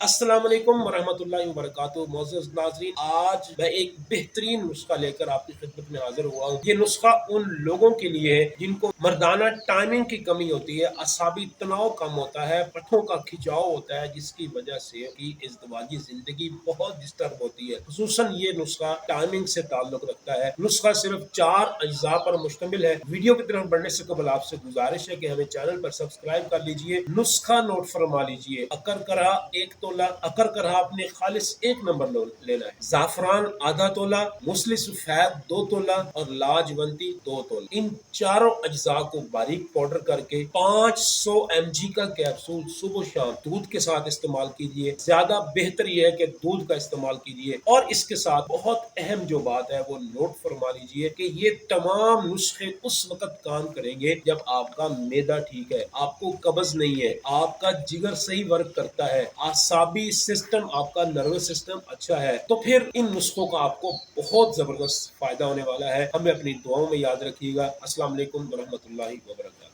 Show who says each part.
Speaker 1: अस्सलाम वालेकुम वरहमतुल्लाहि वबरकातुहू। मोअज़्ज़ज़ नाज़रीन, आज मैं एक बेहतरीन नुस्खा लेकर आपकी खिदमत में हाजिर हुआ हूँ। ये नुस्खा उन लोगों के लिए है जिनको मर्दाना टाइमिंग की कमी होती है, असाबी तनाव कम होता है, पट्ठों का खिंचाव होता है, जिसकी वजह से की इज़्दिवाजी जिंदगी बहुत डिस्टर्ब होती है। खुसूसन ये नुस्खा टाइमिंग से ताल्लुक रखता है। नुस्खा सिर्फ 4 अज्जा पर मुश्तमिल है। वीडियो की तरफ बढ़ने से कबल आपसे गुजारिश है कि हमें चैनल पर सब्सक्राइब कर लीजिए, नुस्खा नोट फरमा लीजिए। अकर करा 1 तोला, अकर करा आपने खालिस 1 नंबर लेना है, जाफरान आधा तोला, मुसली सफेद 2 तोला और लाजवंती 2 तोला। इन चारों अज्जा को बारीक पाउडर करके 500 mg का कैप्सूल सुबह शाम दूध के साथ इस्तेमाल कीजिए। ज्यादा बेहतर यह है कि दूध का इस्तेमाल कीजिए। और इसके साथ बहुत अहम जो बात है वो नोट फरमा लीजिए कि ये तमाम नुस्खे उस वक्त काम करेंगे जब आपका मैदा ठीक है, आपको कब्ज नहीं है, आपका जिगर सही वर्क करता है, आसाबी सिस्टम, आपका नर्वस सिस्टम अच्छा है, तो फिर इन नुस्खों का आपको बहुत जबरदस्त फायदा होने वाला है। हमें अपनी दुआओं में याद रखिएगा। अस्सलाम वालेकुम वरहमतुल्लाहि वबरकातुहू।